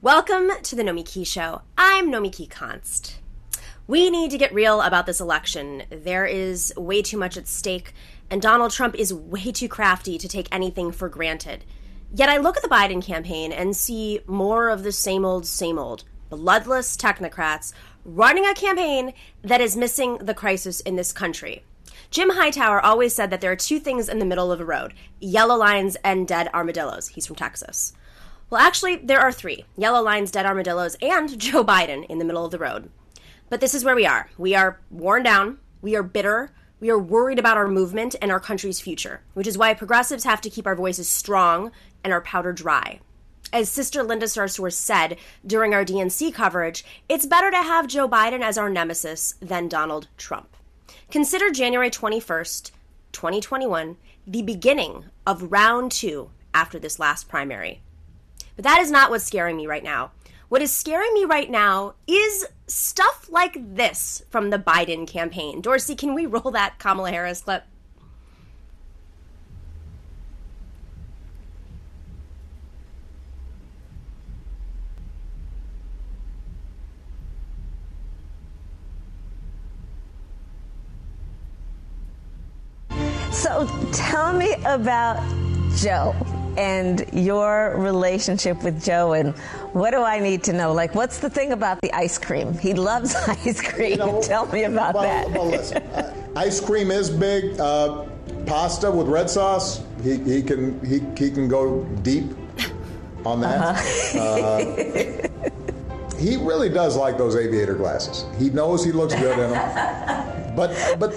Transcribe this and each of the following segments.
Welcome to the Nomiki Show. I'm Nomiki Konst. We need to get real about this election. There is way too much at stake, and Donald Trump is way too crafty to take anything for granted. Yet I look at the Biden campaign and see more of the same old, bloodless technocrats running a campaign that is missing the crisis in this country. Jim Hightower always said that there are two things in the middle of the road: yellow lines and dead armadillos. He's from Texas. Well, actually, there are three: yellow lines, dead armadillos, and Joe Biden in the middle of the road. But this is where we are. We are worn down. We are bitter. We are worried about our movement and our country's future, which is why progressives have to keep our voices strong and our powder dry. As Sister Linda Sarsour said during our DNC coverage, it's better to have Joe Biden as our nemesis than Donald Trump. Consider January 21st, 2021, the beginning of round two after this last primary. But that is not what's scaring me right now. What is scaring me right now is stuff like this from the Biden campaign. Dorsey, can we roll that Kamala Harris clip? So tell me about Joe and your relationship with Joe, and what do I need to know? Like, what's the thing about the ice cream? He loves ice cream. Tell me about that. Well, listen, ice cream is big. Pasta with red sauce, he can go deep on that. He really does like those aviator glasses. He knows he looks good in them. But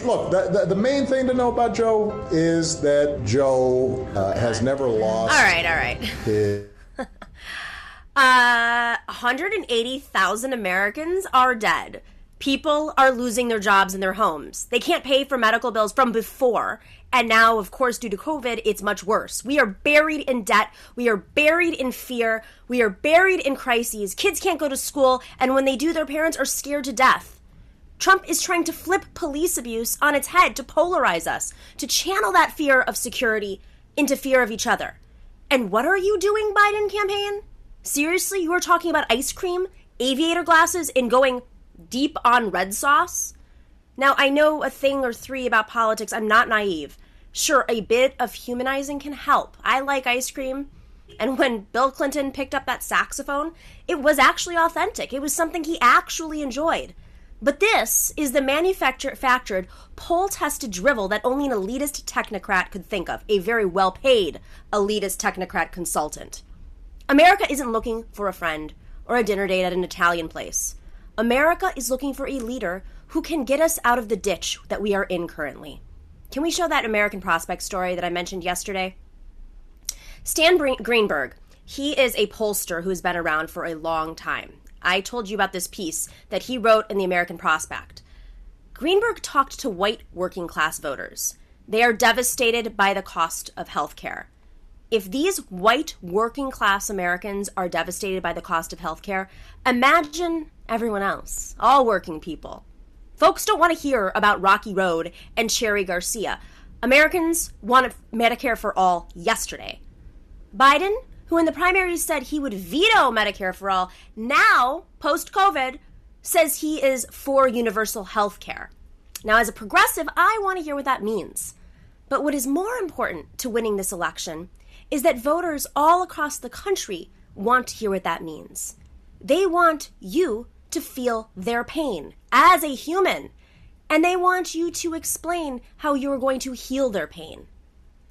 look, the main thing to know about Joe is that Joe has never lost. All right. His 180,000 Americans are dead. People are losing their jobs and their homes. They can't pay for medical bills from before. And now, of course, due to COVID, it's much worse. We are buried in debt. We are buried in fear. We are buried in crises. Kids can't go to school. And when they do, their parents are scared to death. Trump is trying to flip police abuse on its head, to polarize us, to channel that fear of security into fear of each other. And what are you doing, Biden campaign? Seriously, you are talking about ice cream, aviator glasses, and going deep on red sauce? Now, I know a thing or three about politics. I'm not naive. Sure, a bit of humanizing can help. I like ice cream. And when Bill Clinton picked up that saxophone, it was actually authentic. It was something he actually enjoyed. But this is the manufactured, poll-tested drivel that only an elitist technocrat could think of, a very well-paid elitist technocrat consultant. America isn't looking for a friend or a dinner date at an Italian place. America is looking for a leader who can get us out of the ditch that we are in currently. Can we show that American Prospect story that I mentioned yesterday? Stan Greenberg, he is a pollster who has been around for a long time. I told you about this piece that he wrote in the American Prospect. Greenberg talked to white working class voters. They are devastated by the cost of health care. If these white working class Americans are devastated by the cost of health care, imagine everyone else, all working people. Folks don't want to hear about Rocky Road and Cheri Garcia. Americans want Medicare for all yesterday. Biden, who in the primaries said he would veto Medicare for all, now, post-COVID, says he is for universal health care. Now, as a progressive, I want to hear what that means. But what is more important to winning this election is that voters all across the country want to hear what that means. They want you to feel their pain as a human, and they want you to explain how you're going to heal their pain.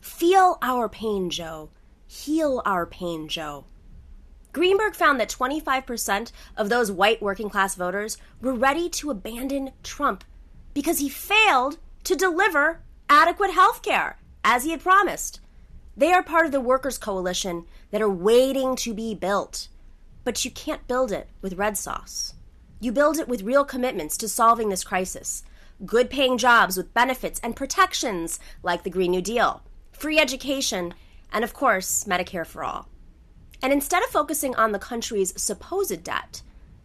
Feel our pain, Joe. Heal our pain, Joe. Greenberg found that 25% of those white working class voters were ready to abandon Trump because he failed to deliver adequate health care, as he had promised. They are part of the workers' coalition that are waiting to be built. But you can't build it with red sauce. You build it with real commitments to solving this crisis. Good paying jobs with benefits and protections like the Green New Deal, free education, and of course, Medicare for all. And instead of focusing on the country's supposed debt,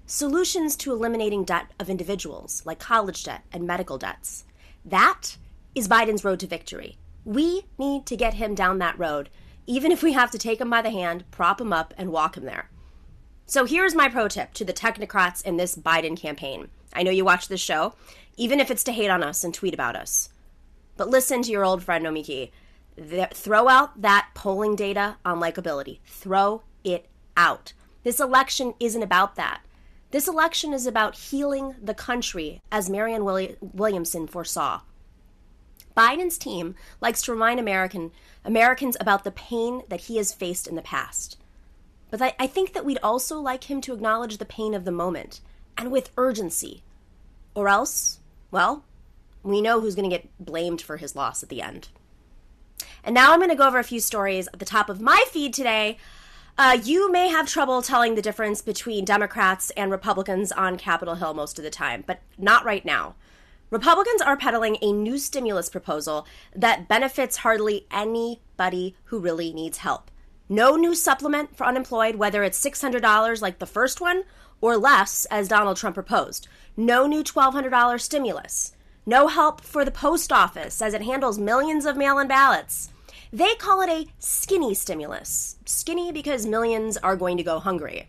solutions to eliminating debt of individuals like college debt and medical debts, that is Biden's road to victory. We need to get him down that road, even if we have to take him by the hand, prop him up, and walk him there. So here's my pro tip to the technocrats in this Biden campaign. I know you watch this show, even if it's to hate on us and tweet about us. But listen to your old friend Nomiki. Throw out that polling data on likability. Throw it out. This election isn't about that. This election is about healing the country, as Marianne Williamson foresaw. Biden's team likes to remind Americans about the pain that he has faced in the past. But I think that we'd also like him to acknowledge the pain of the moment, and with urgency. Or else, well, we know who's going to get blamed for his loss at the end. And now I'm going to go over a few stories at the top of my feed today. You may have trouble telling the difference between Democrats and Republicans on Capitol Hill most of the time, but not right now. Republicans are peddling a new stimulus proposal that benefits hardly anybody who really needs help. No new supplement for unemployed, whether it's $600 like the first one or less, as Donald Trump proposed. No new $1,200 stimulus. No help for the post office, as it handles millions of mail-in ballots. They call it a skinny stimulus. Skinny because millions are going to go hungry.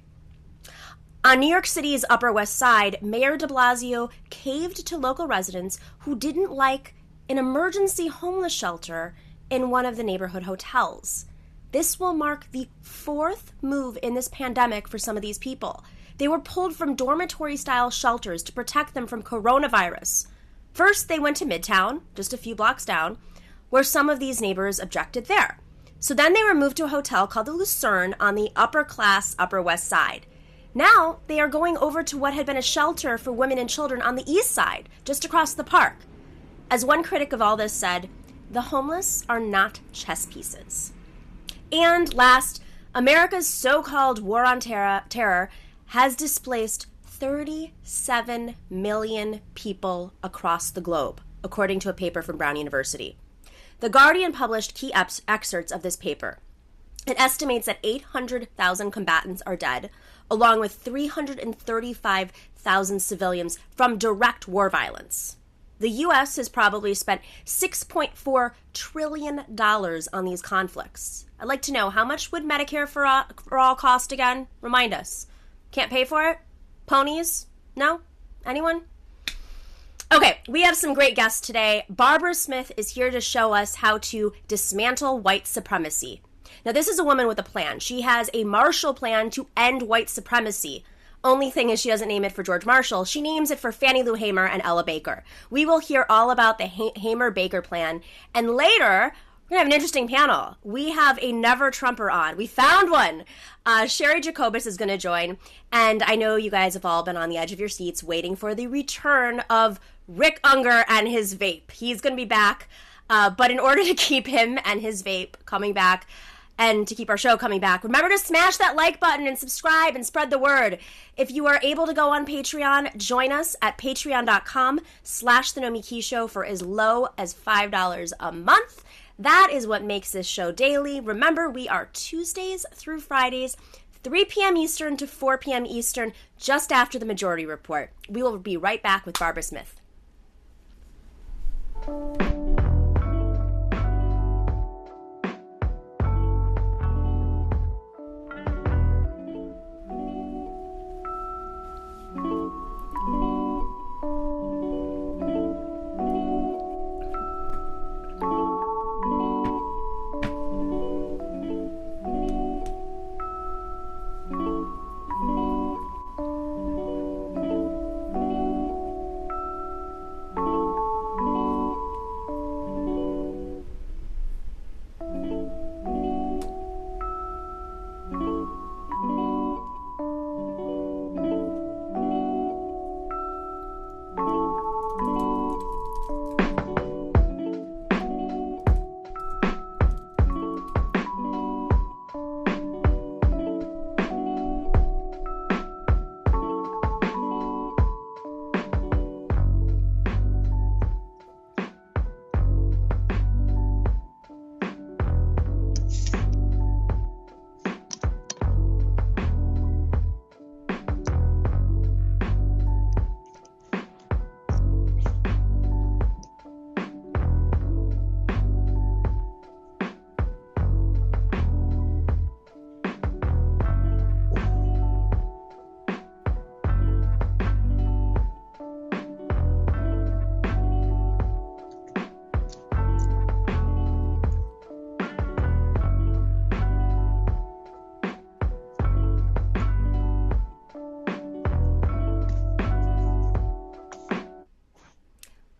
On New York City's Upper West Side, Mayor de Blasio caved to local residents who didn't like an emergency homeless shelter in one of the neighborhood hotels. This will mark the fourth move in this pandemic for some of these people. They were pulled from dormitory-style shelters to protect them from coronavirus. First, they went to Midtown, just a few blocks down, where some of these neighbors objected there. So then they were moved to a hotel called the Lucerne on the upper-class Upper West Side. Now, they are going over to what had been a shelter for women and children on the East Side, just across the park. As one critic of all this said, the homeless are not chess pieces. And last, America's so-called war on terror has displaced 37 million people across the globe, according to a paper from Brown University. The Guardian published key excerpts of this paper. It estimates that 800,000 combatants are dead, along with 335,000 civilians from direct war violence. The U.S. has probably spent $6.4 trillion on these conflicts. I'd like to know, how much would Medicare for all cost again? Remind us. Can't pay for it? Ponies? No? Anyone? Okay, we have some great guests today. Barbara Smith is here to show us how to dismantle white supremacy. Now, this is a woman with a plan. She has a Marshall Plan to end white supremacy. Only thing is she doesn't name it for George Marshall. She names it for Fannie Lou Hamer and Ella Baker. We will hear all about the Hamer-Baker plan. And later, we're going to have an interesting panel. We have a never-Trumper on. We found one. Cheri Jacobus is going to join. And I know you guys have all been on the edge of your seats waiting for the return of Rick Ungar and his vape. He's going to be back. But in order to keep him and his vape coming back, and to keep our show coming back, remember to smash that like button and subscribe and spread the word. If you are able to go on Patreon, join us at patreon.com/The Nomiki Show for as low as $5 a month. That is what makes this show daily. Remember, we are Tuesdays through Fridays, 3 p.m. Eastern to 4 p.m. Eastern, just after the Majority Report. We will be right back with Barbara Smith.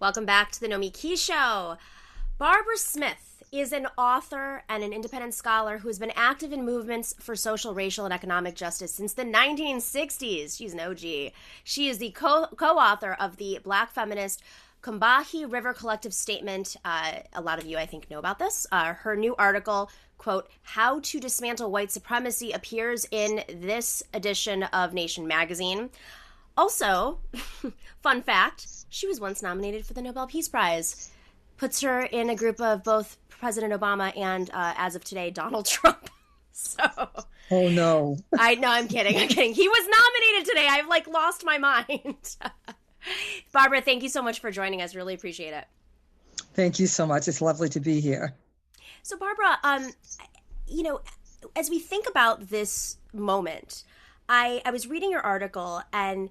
Welcome back to the Nomi Key Show. Barbara Smith is an author and an independent scholar who has been active in movements for social, racial, and economic justice since the 1960s. She's an OG. She is the co-author of the Black feminist Combahee River Collective Statement. A lot of you, I think, know about this. Her new article, quote, How to Dismantle White Supremacy, appears in this edition of Nation magazine. Also, fun fact, she was once nominated for the Nobel Peace Prize. Puts her in a group of both President Obama and, as of today, Donald Trump. So, oh, no. I'm kidding. He was nominated today. I've, lost my mind. Barbara, thank you so much for joining us. Really appreciate it. Thank you so much. It's lovely to be here. So, Barbara, as we think about this moment, I was reading your article, and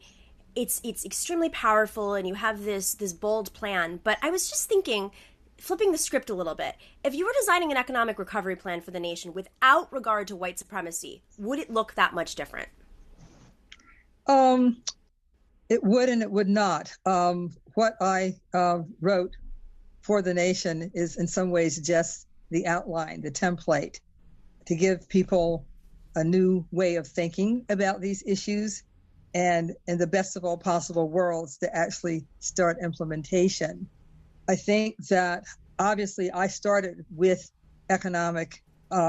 it's extremely powerful, and you have this bold plan. But I was just thinking, flipping the script a little bit, if you were designing an economic recovery plan for the nation without regard to white supremacy, would it look that much different? It would and it would not. What I wrote for the nation is in some ways just the outline, the template, to give people a new way of thinking about these issues, and in the best of all possible worlds to actually start implementation. I think that obviously I started with economic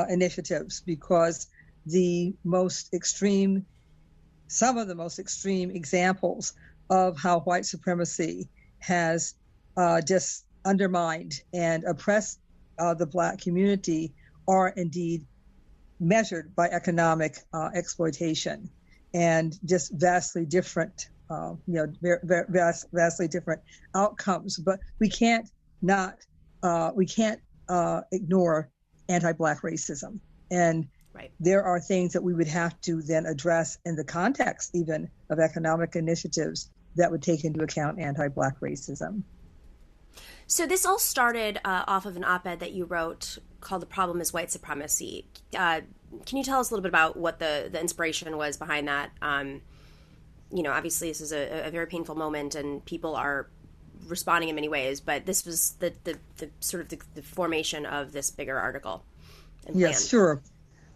initiatives because some of the most extreme examples of how white supremacy has just undermined and oppressed the Black community are indeed measured by economic exploitation, and just vastly different, vastly different outcomes. But we can't ignore anti-Black racism, and right. There are things that we would have to then address in the context even of economic initiatives that would take into account anti-Black racism. So this all started off of an op-ed that you wrote called "The Problem is White Supremacy." Can you tell us a little bit about what the inspiration was behind that? Obviously this is a very painful moment, and people are responding in many ways, but this was the sort of the formation of this bigger article and plan. Yes, sure.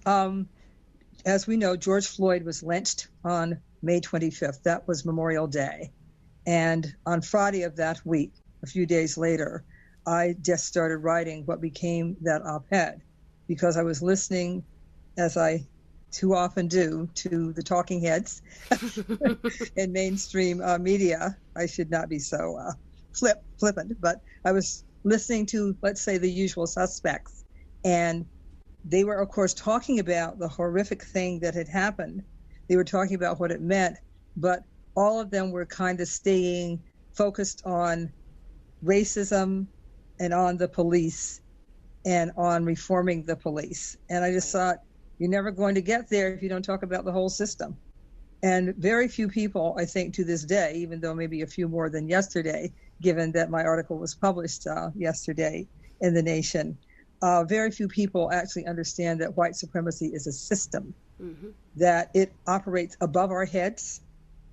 As we know, George Floyd was lynched on May 25th. That was Memorial Day. And on Friday of that week, a few days later, I just started writing what became that op-ed, because I was listening, as I too often do, to the talking heads in mainstream media. I should not be so flippant, but I was listening to, let's say, the usual suspects. And they were, of course, talking about the horrific thing that had happened. They were talking about what it meant, but all of them were kind of staying focused on racism and on the police and on reforming the police. And I just thought, you're never going to get there if you don't talk about the whole system. And very few people, I think, to this day, even though maybe a few more than yesterday, given that my article was published yesterday in The Nation, very few people actually understand that white supremacy is a system, mm-hmm. that it operates above our heads.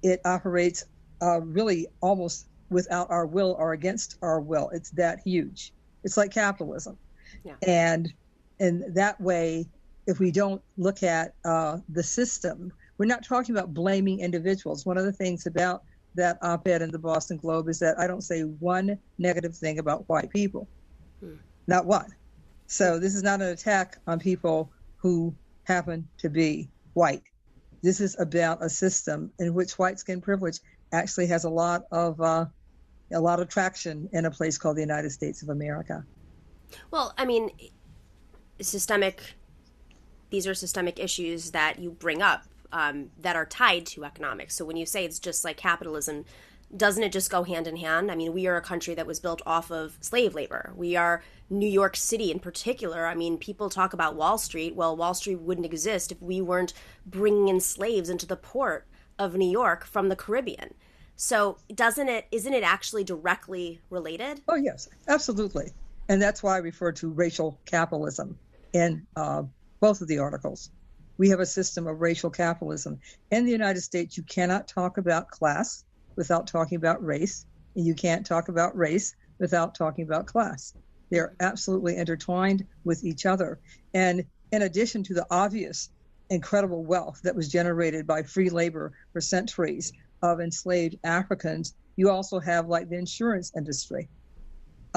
It operates really almost without our will or against our will. It's that huge. It's like capitalism. Yeah. And in that way, if we don't look at the system, we're not talking about blaming individuals. One of the things about that op-ed in the Boston Globe is that I don't say one negative thing about white people, not one. So this is not an attack on people who happen to be white. This is about a system in which white skin privilege actually has a lot of traction in a place called the United States of America. Well, I mean, these are systemic issues that you bring up that are tied to economics. So when you say it's just like capitalism, doesn't it just go hand in hand? I mean, we are a country that was built off of slave labor. We are New York City in particular. I mean, people talk about Wall Street. Well, Wall Street wouldn't exist if we weren't bringing in slaves into the port of New York from the Caribbean. So isn't it actually directly related? Oh, yes, absolutely. And that's why I refer to racial capitalism in both of the articles. We have a system of racial capitalism. In the United States, you cannot talk about class without talking about race. and you can't talk about race without talking about class. They're absolutely intertwined with each other. And in addition to the obvious incredible wealth that was generated by free labor for centuries of enslaved Africans, you also have like the insurance industry.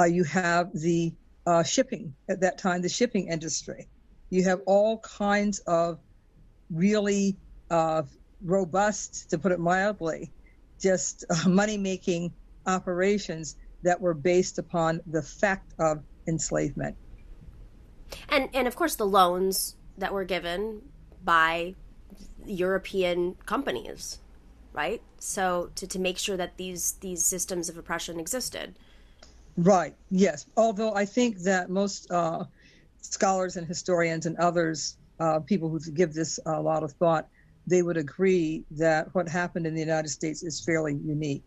You have the shipping, at that time, the shipping industry. You have all kinds of really robust, to put it mildly, just money-making operations that were based upon the fact of enslavement. And of course the loans that were given by European companies, right? So to make sure that these systems of oppression existed. Right, yes. Although I think that most scholars and historians and others, people who give this a lot of thought, they would agree that what happened in the United States is fairly unique,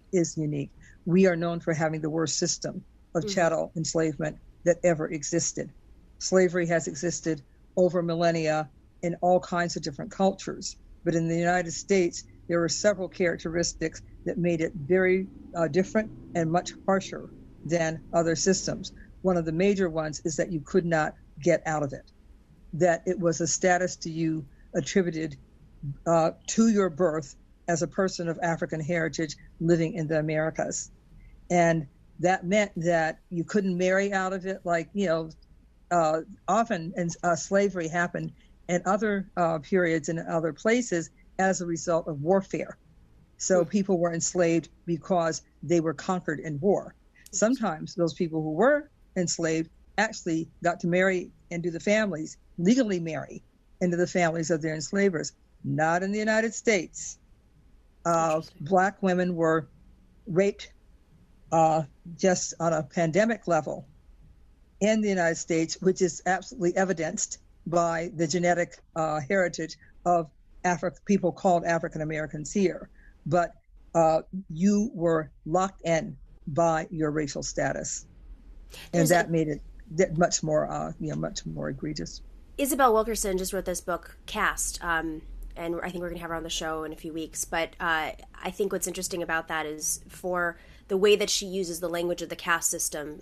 We are known for having the worst system of chattel enslavement that ever existed. Slavery has existed over millennia in all kinds of different cultures. But in the United States, there were several characteristics that made it very different and much harsher than other systems. One of the major ones is that you could not get out of it, that it was a status to you attributed to your birth as a person of African heritage living in the Americas. And that meant that you couldn't marry out of it, like, often slavery happened in other periods and in other places as a result of warfare. So people were enslaved because they were conquered in war. Sometimes those people who were enslaved actually got to marry into the families, legally marry into the families of their enslavers. Not in the United States. Black women were raped just on a pandemic level in the United States, which is absolutely evidenced by the genetic heritage of people called African Americans here. But you were locked in by your racial status, and that made it much more egregious. Isabel Wilkerson just wrote this book, Caste, and I think we're going to have her on the show in a few weeks. But I think what's interesting about that is for the way that she uses the language of the caste system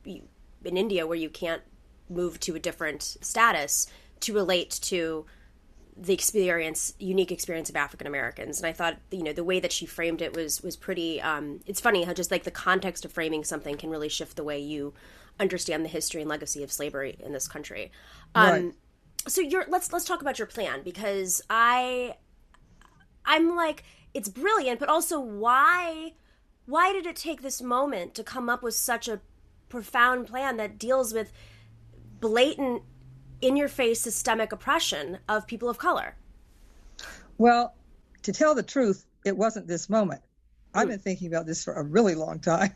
in India, where you can't move to a different status, to relate to the unique experience of African Americans. And I thought, the way that she framed it was pretty, it's funny how just like the context of framing something can really shift the way you understand the history and legacy of slavery in this country. Right. So let's talk about your plan, because I'm like, it's brilliant, but also why did it take this moment to come up with such a profound plan that deals with blatant, in-your-face systemic oppression of people of color? Well, to tell the truth, it wasn't this moment. I've been thinking about this for a really long time.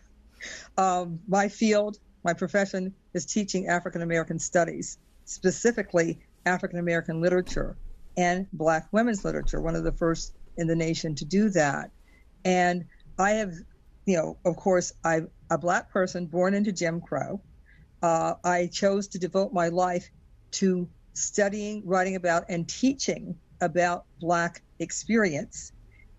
My field, my profession, is teaching African American studies, specifically African American literature and Black women's literature, one of the first in the nation to do that. And I have, of course, I'm a Black person born into Jim Crow. I chose to devote my life to studying, writing about, and teaching about Black experience.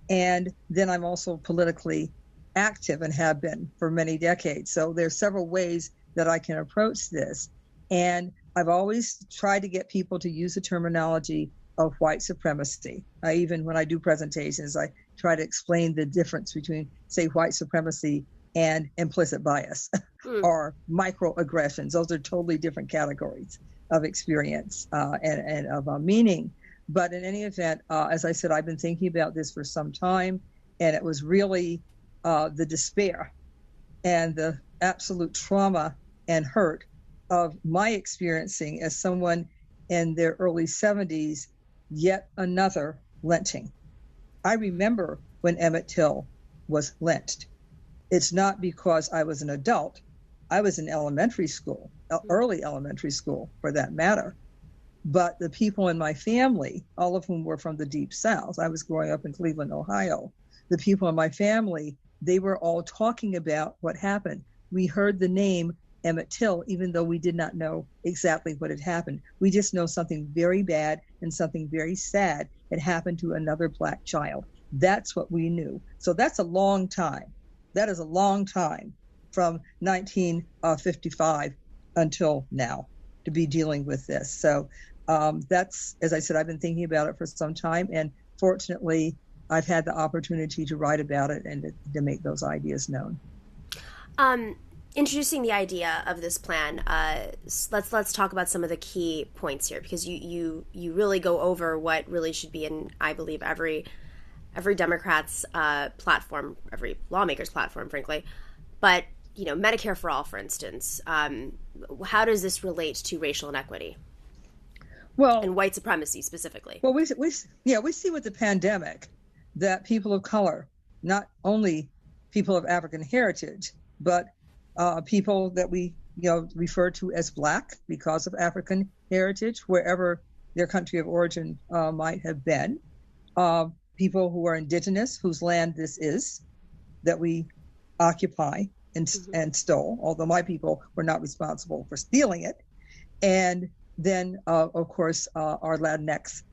And then I'm also politically active and have been for many decades. So there's several ways that I can approach this. And I've always tried to get people to use the terminology of white supremacy. Even when I do presentations, I try to explain the difference between, say, white supremacy and implicit bias or microaggressions. Those are totally different categories of experience and of meaning. But in any event, as I said, I've been thinking about this for some time, and it was really the despair and the absolute trauma and hurt of my experiencing as someone in their early 70s, yet another lynching. I remember when Emmett Till was lynched. It's not because I was an adult. I was in elementary school, early elementary school for that matter. But the people in my family, all of whom were from the Deep South, I was growing up in Cleveland, Ohio. The people in my family, they were all talking about what happened. We heard the name Emmett Till, even though we did not know exactly what had happened. We just know something very bad and something very sad had happened to another Black child. That's what we knew. So that's a long time. That is a long time from 1955 until now to be dealing with this. So that's, as I said, I've been thinking about it for some time, and fortunately, I've had the opportunity to write about it and to make those ideas known. Introducing the idea of this plan, let's talk about some of the key points here, because you really go over what really should be in, I believe, every Democrat's platform, every lawmaker's platform, frankly. But Medicare for all, for instance, how does this relate to racial inequity? Well, and white supremacy specifically. Well, we see with the pandemic that people of color, not only people of African heritage, but people that we refer to as Black because of African heritage, wherever their country of origin might have been, people who are indigenous, whose land this is, that we occupy and stole, although my people were not responsible for stealing it, and then, of course, our Latinx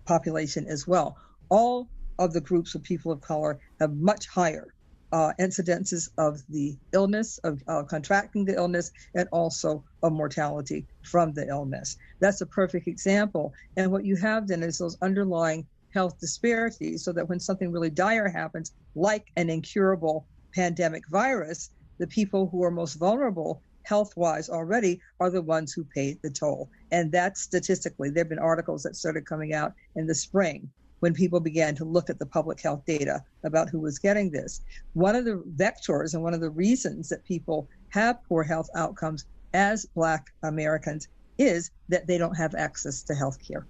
population as well. All of the groups of people of color have much higher incidences of the illness, of contracting the illness, and also of mortality from the illness. That's a perfect example. And what you have then is those underlying health disparities, so that when something really dire happens, like an incurable pandemic virus, the people who are most vulnerable health-wise already are the ones who paid the toll. And that's statistically, there have been articles that started coming out in the spring when people began to look at the public health data about who was getting this. One of the vectors and one of the reasons that people have poor health outcomes as Black Americans is that they don't have access to health care.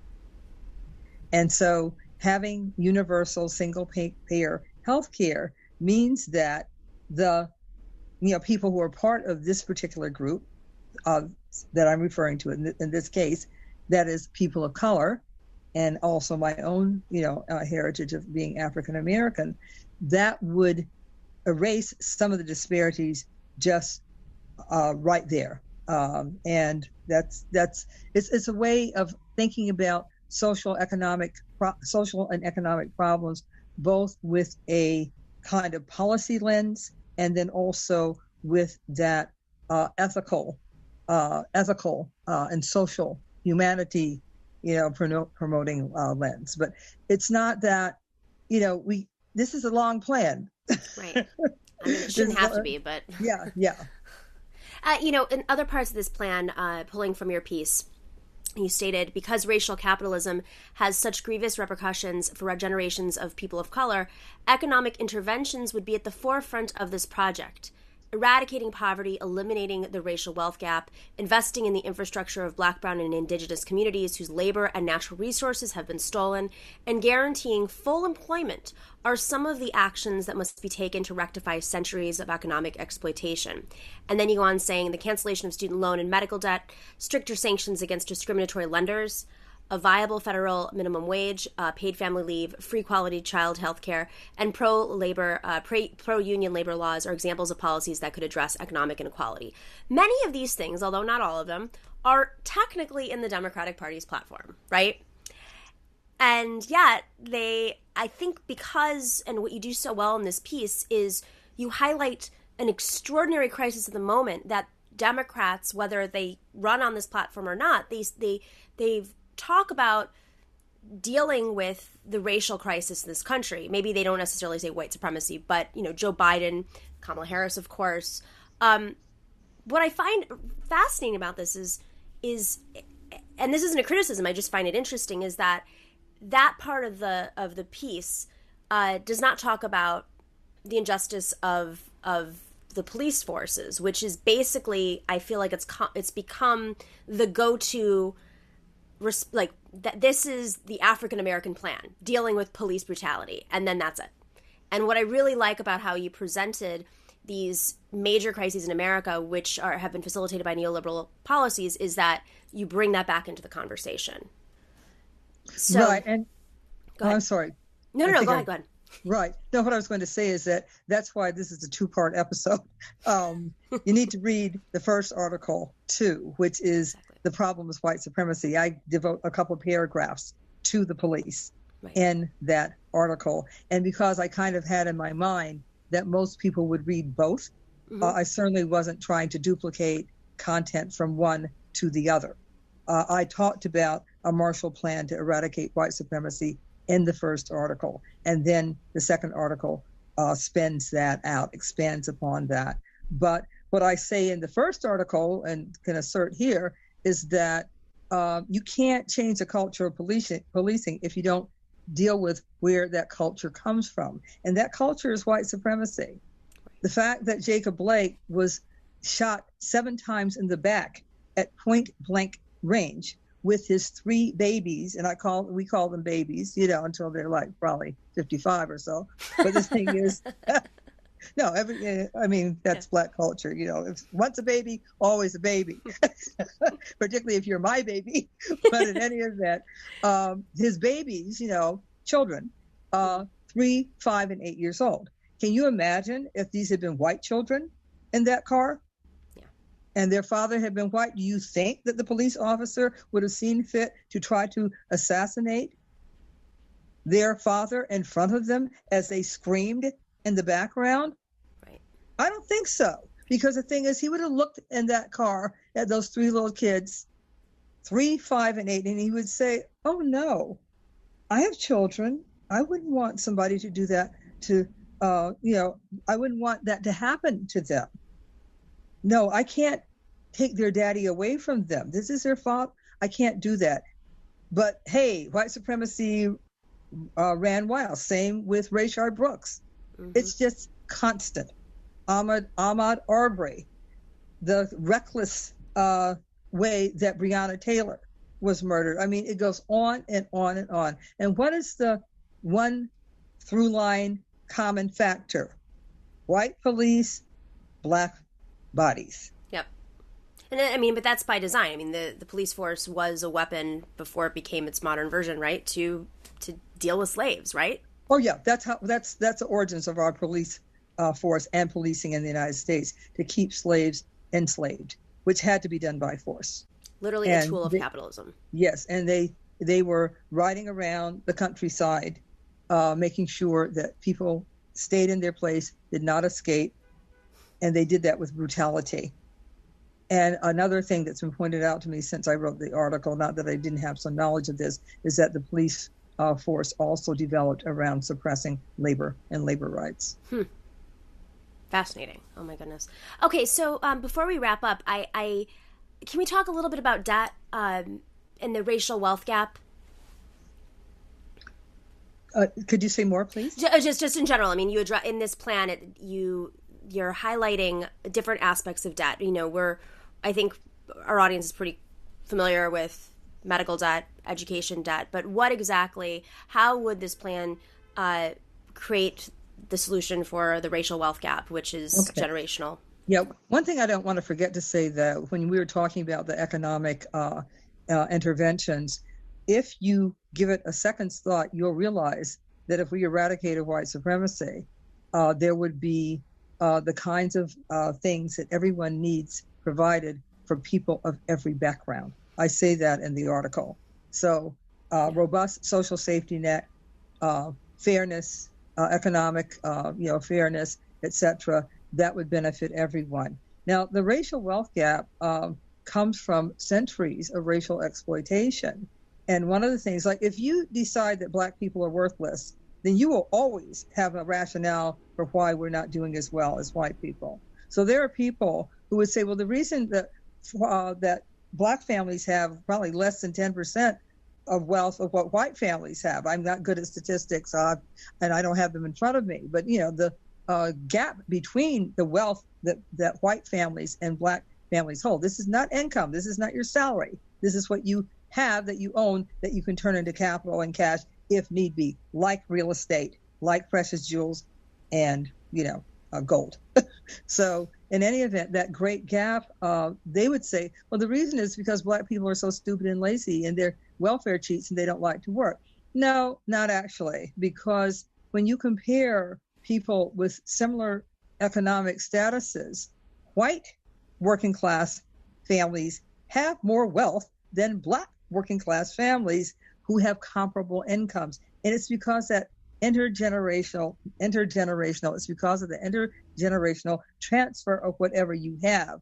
And so having universal single-payer health care means that the people who are part of this particular group that I'm referring to in this case, that is people of color, and also my own, heritage of being African American, that would erase some of the disparities just right there. And it's a way of thinking about social and economic problems, both with a kind of policy lens, and then also with that ethical and social humanity, promoting lens. But it's not that, this is a long plan. Right. I mean, it shouldn't have to be, but yeah. In other parts of this plan, pulling from your piece, you stated, because racial capitalism has such grievous repercussions for generations of people of color, economic interventions would be at the forefront of this project. Eradicating poverty, eliminating the racial wealth gap, investing in the infrastructure of Black, brown, and indigenous communities whose labor and natural resources have been stolen, and guaranteeing full employment are some of the actions that must be taken to rectify centuries of economic exploitation. And then you go on saying the cancellation of student loan and medical debt, stricter sanctions against discriminatory lenders, a viable federal minimum wage, paid family leave, free quality child health care, and pro-union labor laws are examples of policies that could address economic inequality. Many of these things, although not all of them, are technically in the Democratic Party's platform, right? And yet I think because, and what you do so well in this piece is you highlight an extraordinary crisis at the moment that Democrats, whether they run on this platform or not, they've talk about dealing with the racial crisis in this country. Maybe they don't necessarily say white supremacy, but, Joe Biden, Kamala Harris, of course. What I find fascinating about this is, and this isn't a criticism, I just find it interesting, is that part of the piece does not talk about the injustice of the police forces, which is basically, I feel like it's become the go-to, like, this is the African American plan, dealing with police brutality, and then that's it. And what I really like about how you presented these major crises in America, which have been facilitated by neoliberal policies, is that you bring that back into the conversation. So, right, and I'm sorry. No, go ahead. Right. No, what I was going to say is that's why this is a two-part episode. You need to read the first article too, which is The Problem with White Supremacy. I devote a couple of paragraphs to the police in that article. And because I kind of had in my mind that most people would read both. I certainly wasn't trying to duplicate content from one to the other. I talked about a Marshall Plan to eradicate white supremacy in the first article, and then the second article spins that out, expands upon that. But what I say in the first article, and can assert here, is that you can't change the culture of policing if you don't deal with where that culture comes from. And that culture is white supremacy. The fact that Jacob Blake was shot 7 times in the back at point blank range with his 3 babies, and we call them babies, until they're like probably 55 or so. But the thing is, no, that's Black culture. If once a baby, always a baby, particularly if you're my baby. But in any event, his babies, children, 3, 5, and 8 years old. Can you imagine if these had been white children in that car? And their father had been white? Do you think that the police officer would have seen fit to try to assassinate their father in front of them as they screamed in the background? Right. I don't think so. Because the thing is, he would have looked in that car at those 3 little kids, 3, 5, and 8, and he would say, oh no, I have children. I wouldn't want somebody to do that to, I wouldn't want that to happen to them. No, I can't take their daddy away from them. This is their fault. I can't do that. But hey, white supremacy ran wild. Same with Rayshard Brooks. It's just constant. Ahmaud Arbery, the reckless way that Breonna Taylor was murdered. I mean, it goes on and on and on. And what is the one through line common factor? White police, Black bodies. Yep. And but that's by design. I mean, the police force was a weapon before it became its modern version, right? To deal with slaves, right? Oh yeah, that's the origins of our police force and policing in the United States, to keep slaves enslaved, which had to be done by force. Literally a tool of capitalism. Yes, and they were riding around the countryside, making sure that people stayed in their place, did not escape, and they did that with brutality. And another thing that's been pointed out to me since I wrote the article, not that I didn't have some knowledge of this, is that the police force also developed around suppressing labor and labor rights. Fascinating. Oh my goodness. Okay, so before we wrap up, I can we talk a little bit about debt and the racial wealth gap? Could you say more, please? Just in general. I mean, you address in this plan, you're highlighting different aspects of debt. I think our audience is pretty familiar with medical debt, education debt, but how would this plan create the solution for the racial wealth gap, which is generational? Yeah, one thing I don't want to forget to say, that when we were talking about the economic interventions, if you give it a second's thought, you'll realize that if we eradicated white supremacy, there would be the kinds of things that everyone needs provided for people of every background. I say that in the article. So robust social safety net, fairness, economic, fairness, etc., that would benefit everyone. Now, the racial wealth gap comes from centuries of racial exploitation. And one of the things, like if you decide that Black people are worthless, then you will always have a rationale for why we're not doing as well as white people. So there are people who would say, well, the reason that Black families have probably less than 10% of wealth of what white families have. I'm not good at statistics, and I don't have them in front of me. But, the gap between the wealth that white families and Black families hold. This is not income. This is not your salary. This is what you have, that you own, that you can turn into capital and cash if need be, like real estate, like precious jewels, and, gold. So in any event, that great gap, they would say, well, the reason is because Black people are so stupid and lazy and they're welfare cheats and they don't like to work. No, not actually, because when you compare people with similar economic statuses, white working class families have more wealth than Black working class families who have comparable incomes. And it's because that intergenerational. It's because of the intergenerational transfer of whatever you have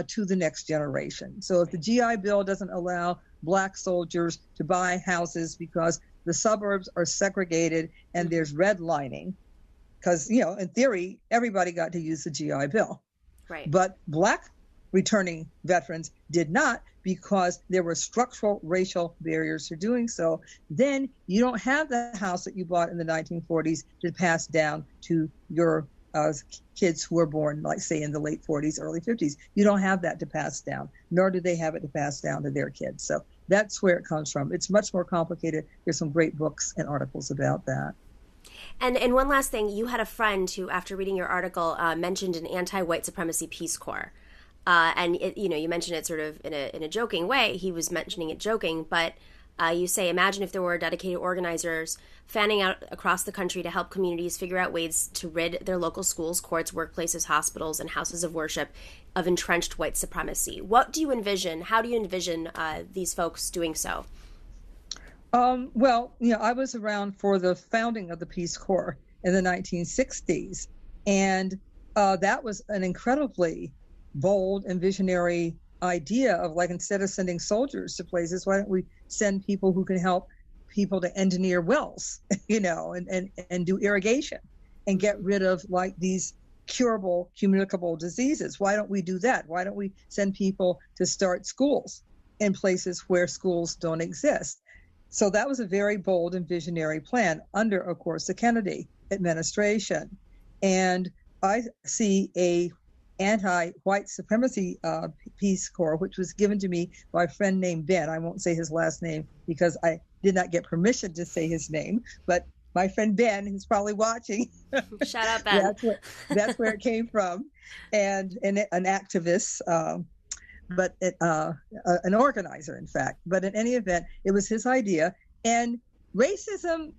to the next generation. So if the GI Bill doesn't allow Black soldiers to buy houses because the suburbs are segregated and there's redlining, because, in theory, everybody got to use the GI Bill. Right. But Black returning veterans did not, because there were structural racial barriers to doing so. Then you don't have the house that you bought in the 1940s to pass down to your kids who were born, like, say, in the late 40s, early 50s. You don't have that to pass down, nor do they have it to pass down to their kids. So that's where it comes from. It's much more complicated. There's some great books and articles about that. And one last thing, you had a friend who, after reading your article, mentioned an anti-white supremacy Peace Corps. And you mentioned it sort of in a joking way. He was mentioning it joking, but you say, imagine if there were dedicated organizers fanning out across the country to help communities figure out ways to rid their local schools, courts, workplaces, hospitals, and houses of worship of entrenched white supremacy. What do you envision? How do you envision these folks doing so? Well, I was around for the founding of the Peace Corps in the 1960s, and that was an incredibly bold and visionary idea of, like, instead of sending soldiers to places, why don't we send people who can help people to engineer wells, and do irrigation and get rid of, like, these curable, communicable diseases. Why don't we do that? Why don't we send people to start schools in places where schools don't exist? So that was a very bold and visionary plan under, of course, the Kennedy administration. And I see a anti-white supremacy Peace Corps, which was given to me by a friend named Ben. I won't say his last name because I did not get permission to say his name, but my friend Ben, who's probably watching. Shout out, Ben. That's where it came from. And an activist, but an organizer, in fact. But in any event, it was his idea. And racism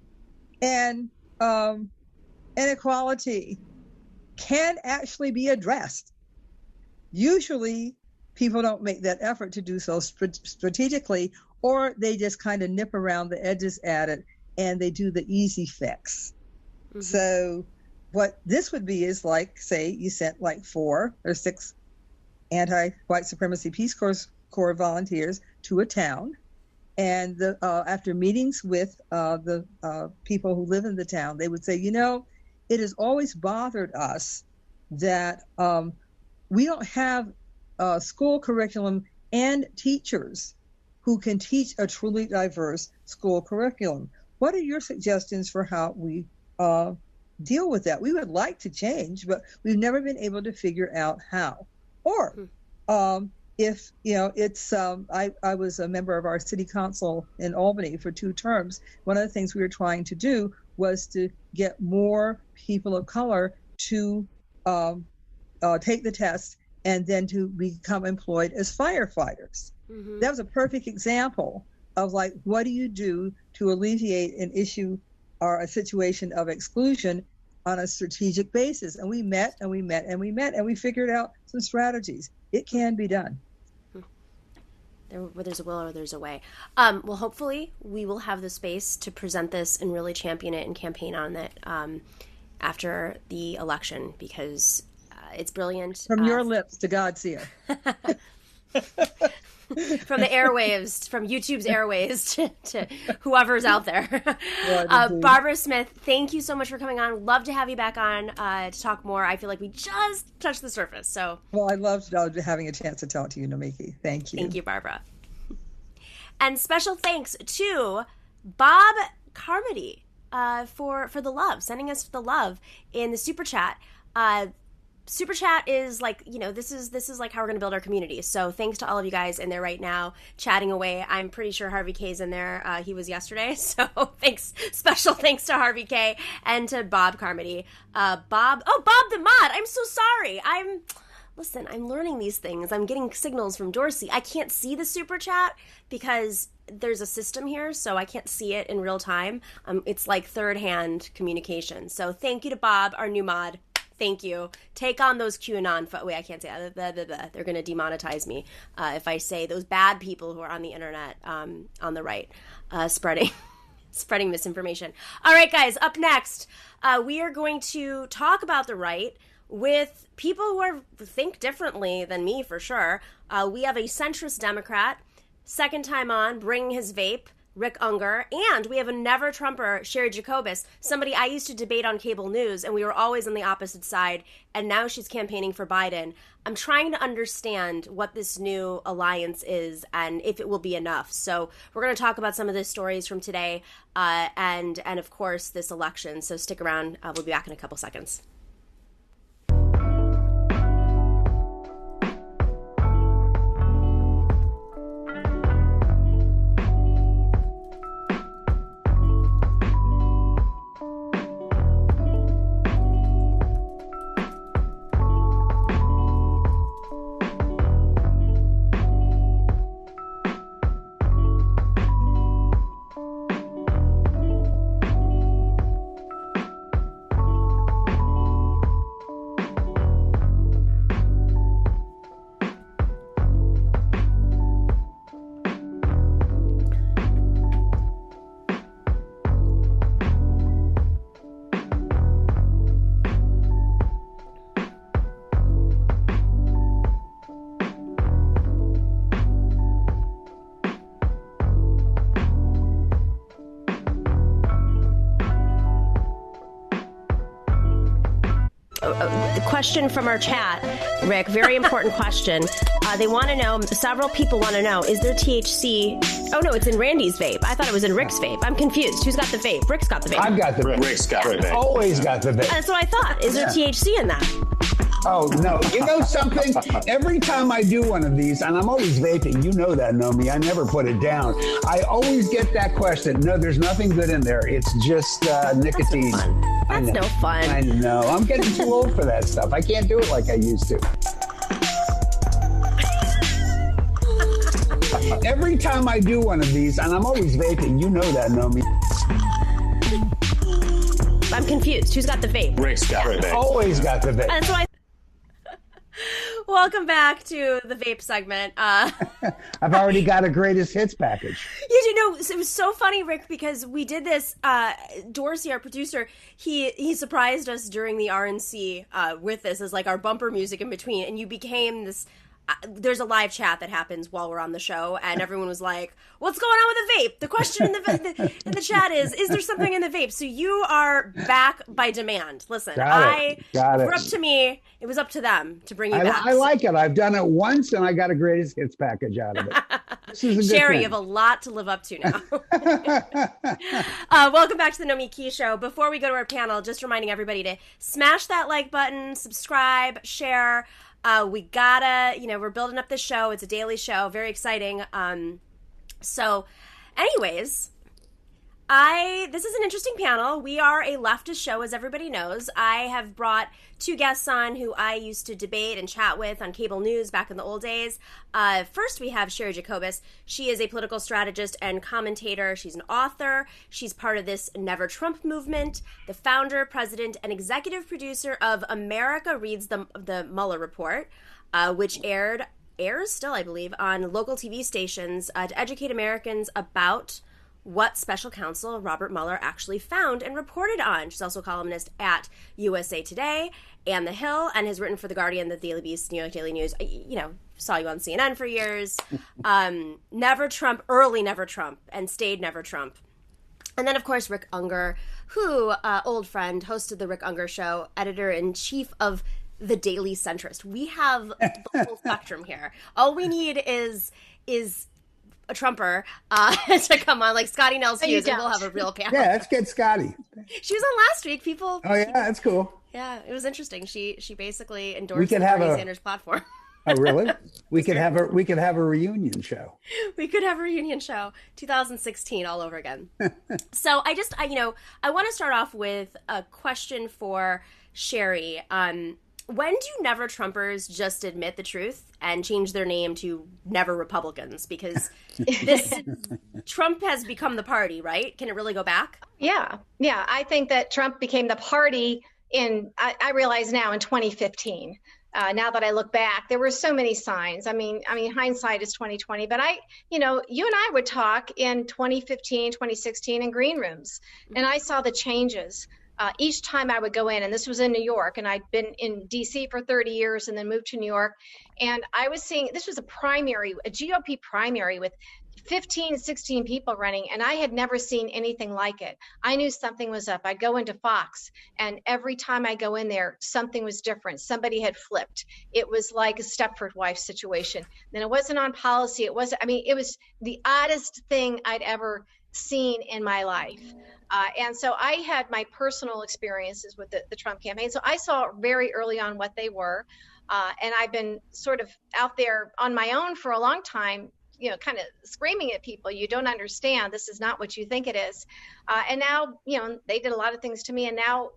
and inequality can actually be addressed. Usually, people don't make that effort to do so strategically, or they just kind of nip around the edges at it and they do the easy fix. Mm-hmm. So what this would be is, like, say you sent like 4 or 6 anti-white supremacy Peace Corps volunteers to a town, and after meetings with the people who live in the town, they would say, it has always bothered us that we don't have a school curriculum and teachers who can teach a truly diverse school curriculum. What are your suggestions for how we deal with that? We would like to change, but we've never been able to figure out how. Or if, it's, I was a member of our city council in Albany for 2 terms. One of the things we were trying to do was to get more people of color to take the test and then to become employed as firefighters. Mm-hmm. That was a perfect example of, like, what do you do to alleviate an issue or a situation of exclusion on a strategic basis? And we met and we met and we met and we figured out some strategies. It can be done. Where there's a will or there's a way. Well, hopefully we will have the space to present this and really champion it and campaign on it after the election, because it's brilliant. From your lips to God's ear. From the airwaves, from YouTube's airwaves to whoever's out there. Barbara Smith, thank you so much for coming on. Love to have you back on to talk more. I feel like we just touched the surface. So, well, I loved having a chance to talk to you, Nomiki. Thank you. Thank you, Barbara. And special thanks to Bob Carmody for the love, sending us the love in the super chat. Super chat is like, this is like how we're going to build our community. So thanks to all of you guys in there right now chatting away. I'm pretty sure Harvey K's in there. He was yesterday. So special thanks to Harvey K and to Bob Carmody. Bob the mod. I'm so sorry. Listen, I'm learning these things. I'm getting signals from Dorsey. I can't see the super chat because there's a system here, so I can't see it in real time. It's like third-hand communication. So thank you to Bob, our new mod. Thank you. Take on those QAnon. Wait, I can't say that. They're going to demonetize me if I say those bad people who are on the internet on the right spreading spreading misinformation. All right, guys, up next, we are going to talk about the right with people who think differently than me, for sure. We have a centrist Democrat, second time on, bringing his vape, Rick Ungar, and we have a never-Trumper, Cheri Jacobus, somebody I used to debate on cable news, and we were always on the opposite side, and now she's campaigning for Biden. I'm trying to understand what this new alliance is and if it will be enough. So we're going to talk about some of the stories from today and of course, this election. So stick around. We'll be back in a couple seconds. Question from our chat, Rick, very important question. They want to know, several people want to know, is there THC? Oh, no, it's in Randy's vape. I thought it was in Rick's vape. I'm confused. Who's got the vape? Rick's got the vape. I've got the vape. Rick's got the vape. Always got the vape. That's what I thought. Is there THC in that? Oh, no. You know something? Every time I do one of these, and I'm always vaping, you know that, Nomi. I never put it down. I always get that question. No, there's nothing good in there. It's just nicotine. That's no fun. I know. I'm getting too old for that stuff. I can't do it like I used to. Every time I do one of these, and I'm always vaping, you know that, Nomi. I'm confused. Who's got the vape? Rick's got the vape. Always got the vape. That's why. Welcome back to the vape segment. I've already got a greatest hits package. You do know, it was so funny, Rick, because we did this. Dorsey, our producer, he surprised us during the RNC with this as like our bumper music in between, and you became this. There's a live chat that happens while we're on the show, and everyone was like, "What's going on with the vape?" The question in the chat is there something in the vape? So you are back by demand. Listen, Got it. We're up to me. It was up to them to bring you back. I like it. I've done it once, and I got a greatest hits package out of it. This is a good Cheri, thing. you have a lot to live up to now. Welcome back to the Nomi Key Show. Before we go to our panel, just reminding everybody to smash that like button, subscribe, share. We gotta, we're building up this show. It's a daily show. Very exciting. So anyways, this is an interesting panel. We are a leftist show, as everybody knows. I have brought two guests on who I used to debate and chat with on cable news back in the old days. First, we have Cheri Jacobus. She is a political strategist and commentator. She's an author. She's part of this Never Trump movement, the founder, president, and executive producer of America Reads the Mueller Report, which airs still, I believe, on local TV stations to educate Americans about what special counsel Robert Mueller actually found and reported on. She's also a columnist at USA Today and The Hill, and has written for The Guardian, The Daily Beast, New York Daily News. Saw you on CNN for years. Never Trump, early Never Trump, and stayed Never Trump. And then, of course, Rick Ungar, who, old friend, hosted The Rick Ungar Show, editor-in-chief of The Daily Centrist. We have the whole spectrum here. All we need is a Trumper to come on, like Scotty Nels Hughes, and we'll have a real panel. Yeah, let's get Scotty. She was on last week. People. Oh yeah, that's cool. Yeah, it was interesting. She basically endorsed Bernie Sanders' platform. Oh really? We could have a reunion show. We could have a reunion show, 2016 all over again. So I want to start off with a question for Cheri. When do Never Trumpers just admit the truth and change their name to Never Republicans? Because Trump has become the party, right? Can it really go back? Yeah. I think that Trump became the party I realize now in 2015. now that I look back, there were so many signs. I mean, hindsight is 2020, but you and I would talk in 2015, 2016 in green rooms, and I saw the changes. Each time I would go in, and this was in New York, and I'd been in DC for 30 years and then moved to New York. And I was seeing, this was a GOP primary with 15, 16 people running, and I had never seen anything like it. I knew something was up. I'd go into Fox, and every time I go in there, something was different. Somebody had flipped. It was like a Stepford wife situation. Then it wasn't on policy. It was the oddest thing I'd ever seen in my life. And so I had my personal experiences with the Trump campaign. So I saw very early on what they were. And I've been sort of out there on my own for a long time, kind of screaming at people, you don't understand. This is not what you think it is. And now, they did a lot of things to me. And now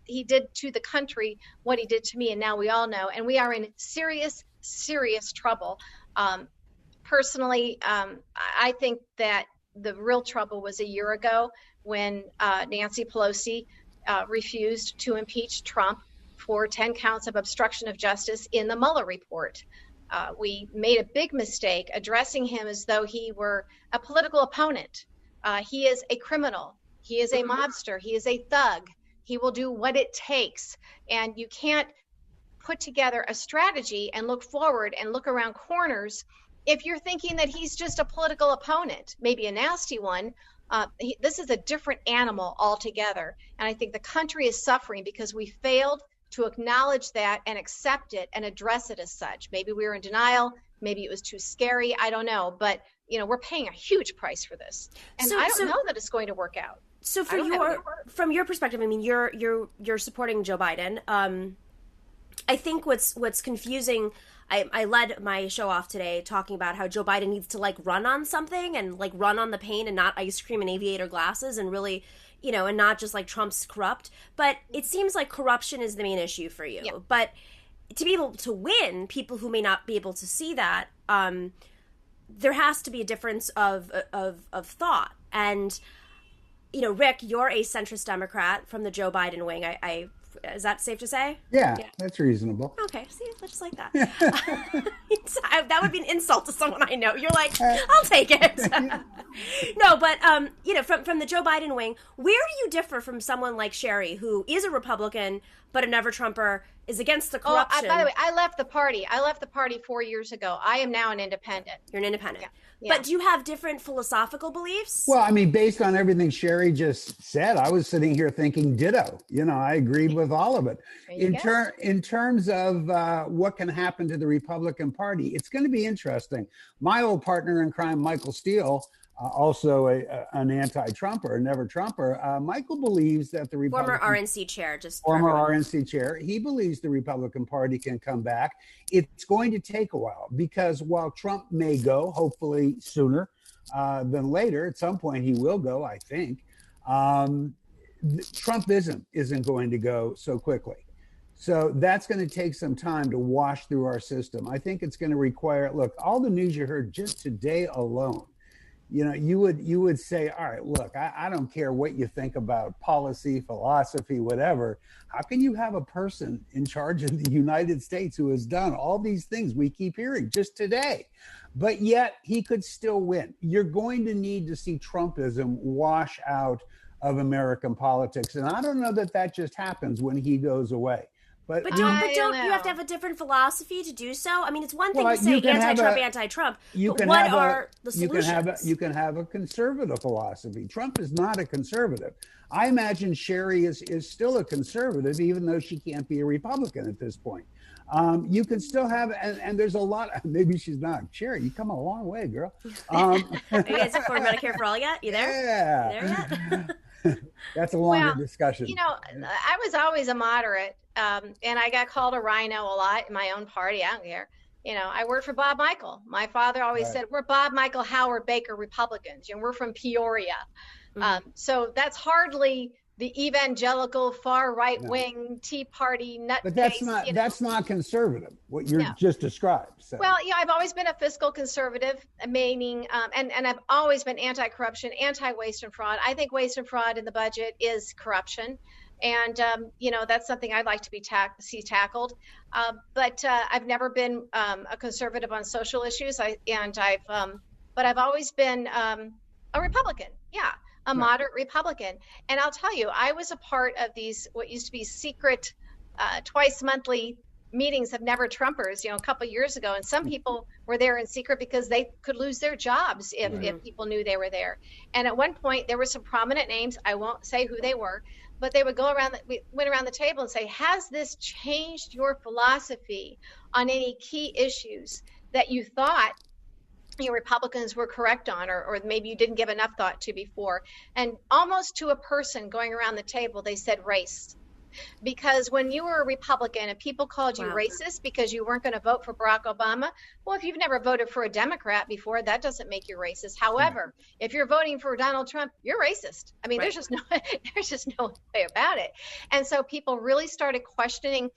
he did to the country what he did to me. And now we all know. And we are in serious, serious trouble. Personally, I think that the real trouble was a year ago when Nancy Pelosi refused to impeach Trump for 10 counts of obstruction of justice in the Mueller report. We made a big mistake addressing him as though he were a political opponent. He is a criminal. He is a mobster. He is a thug. He will do what it takes. And you can't put together a strategy and look forward and look around corners if you're thinking that he's just a political opponent, maybe a nasty one. This is a different animal altogether. And I think the country is suffering because we failed to acknowledge that and accept it and address it as such. Maybe we were in denial. Maybe it was too scary. I don't know. But, we're paying a huge price for this. And I don't know that it's going to work out. So from your perspective, I mean, you're supporting Joe Biden. I think what's confusing, I led my show off today talking about how Joe Biden needs to run on something and run on the pain and not ice cream and aviator glasses and really, and not just Trump's corrupt. But it seems like corruption is the main issue for you. Yeah. But to be able to win, people who may not be able to see that, there has to be a difference of thought. And, Rick, you're a centrist Democrat from the Joe Biden wing. Is that safe to say? Yeah, that's reasonable. Okay, see, just like that. That would be an insult to someone I know. You're like, I'll take it. No, but from the Joe Biden wing, where do you differ from someone like Cheri, who is a Republican but a never Trumper, is against the corruption? By the way, I left the party. 4 years ago. I am now an independent. You're an independent. Yeah. But do you have different philosophical beliefs? Well, I mean, based on everything Cheri just said, I was sitting here thinking ditto. I agreed with all of it. In terms of what can happen to the Republican Party, it's going to be interesting. My old partner in crime, Michael Steele, also an anti-Trumper, a never Trumper. Michael believes that the Republican... Former RNC chair. He believes the Republican Party can come back. It's going to take a while because while Trump may go, hopefully sooner than later, at some point he will go, I think, Trumpism isn't going to go so quickly. So that's going to take some time to wash through our system. I think it's going to require, look, all the news you heard just today alone, you would say, all right, look, I don't care what you think about policy, philosophy, whatever. How can you have a person in charge of the United States who has done all these things we keep hearing just today, but yet he could still win? You're going to need to see Trumpism wash out of American politics. And I don't know that just happens when he goes away. But don't you have to have a different philosophy to do so? I mean, it's one thing to say anti-Trump, but what are the solutions? You can have a conservative philosophy. Trump is not a conservative. I imagine Cheri is still a conservative, even though she can't be a Republican at this point. You can still have, and there's a lot, maybe she's not. Cheri, you come a long way, girl. Are you guys for Medicare for All yet? You there? Yeah. You there yet? That's a longer discussion. I was always a moderate. And I got called a rhino a lot in my own party. I don't care. I worked for Bob Michael. My father always said, we're Bob Michael, Howard Baker Republicans, and we're from Peoria. Mm-hmm. So that's hardly the evangelical far right wing Tea Party nutcase. But that's not conservative, what you're just described. So. Well, I've always been a fiscal conservative, meaning, and I've always been anti-corruption, anti-waste and fraud. I think waste and fraud in the budget is corruption. And, that's something I'd like to see tackled. But I've never been a conservative on social issues. But I've always been a Republican. Yeah, a moderate Republican. And I'll tell you, I was a part of these, what used to be secret twice monthly meetings of Never Trumpers, a couple of years ago. And some people were there in secret because they could lose their jobs if people knew they were there. And at one point, there were some prominent names. I won't say who they were, but they would we went around the table and say, has this changed your philosophy on any key issues that you thought Republicans were correct on, or maybe you didn't give enough thought to before? And almost to a person going around the table, they said race. Because when you were a Republican and people called you racist because you weren't going to vote for Barack Obama, well, if you've never voted for a Democrat before, that doesn't make you racist. However, if you're voting for Donald Trump, you're racist. I mean, there's just no way about it. And so people really started questioning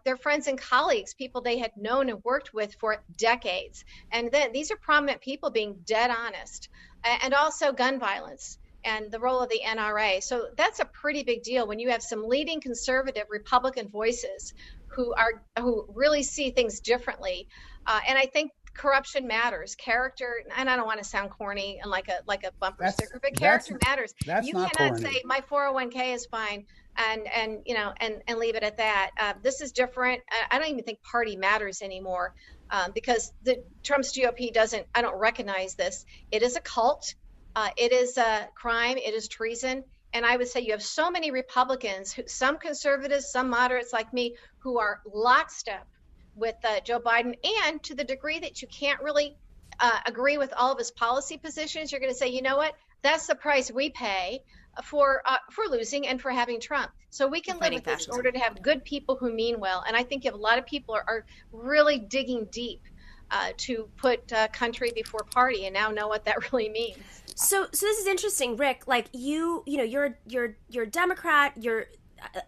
their friends and colleagues, people they had known and worked with for decades. And then these are prominent people being dead honest. And also gun violence and the role of the NRA. So that's a pretty big deal when you have some leading conservative Republican voices who really see things differently. And I think corruption matters, character, and I don't want to sound corny and like a bumper sticker, but character matters. You cannot say my 401k is fine and leave it at that. This is different. I don't even think party matters anymore because the Trump's GOP I don't recognize this. It is a cult. It is a crime. It is treason. And I would say you have so many Republicans, some conservatives, some moderates like me, who are lockstep with Joe Biden. And to the degree that you can't really agree with all of his policy positions, you're going to say, you know what? That's the price we pay for losing and for having Trump. So we can live with this in order to have good people who mean well. And I think you have a lot of people are really digging deep to put country before party and now know what that really means. So this is interesting, Rick. Like you're a Democrat.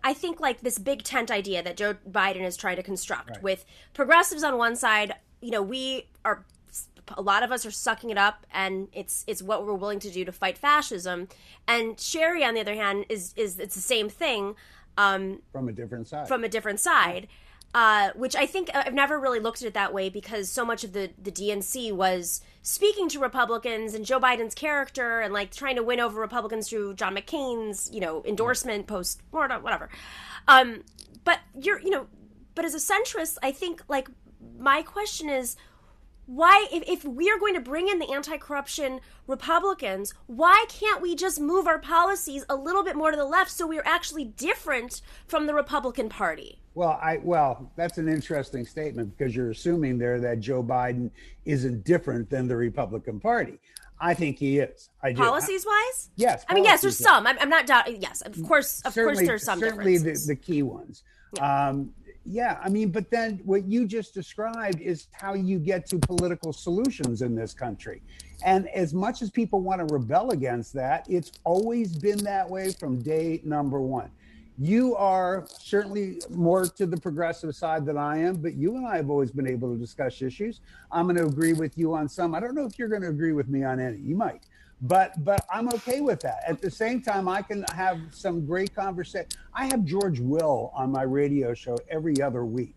I think like this big tent idea that Joe Biden is trying to construct with progressives on one side. A lot of us are sucking it up, and it's what we're willing to do to fight fascism. And Cheri, on the other hand, is it's the same thing. From a different side. Which I think I've never really looked at it that way because so much of the DNC was speaking to Republicans and Joe Biden's character and like trying to win over Republicans through John McCain's, endorsement post whatever. But but as a centrist, I think like my question is, why, if we are going to bring in the anti-corruption Republicans, why can't we just move our policies a little bit more to the left so we're actually different from the Republican Party? Well, that's an interesting statement because you're assuming there that Joe Biden isn't different than the Republican Party. I think he is. I do. Policies-wise? Yes. I mean, yes, there's some. I'm not doubting. Yes, of course there's some differences. Certainly the key ones. Yeah. I mean, but then what you just described is how you get to political solutions in this country. And as much as people want to rebel against that, it's always been that way from day number one. You are certainly more to the progressive side than I am, but you and I have always been able to discuss issues. I'm going to agree with you on some. I don't know if you're going to agree with me on any. You might. But I'm okay with that. At the same time, I can have some great conversation. I have George Will on my radio show every other week.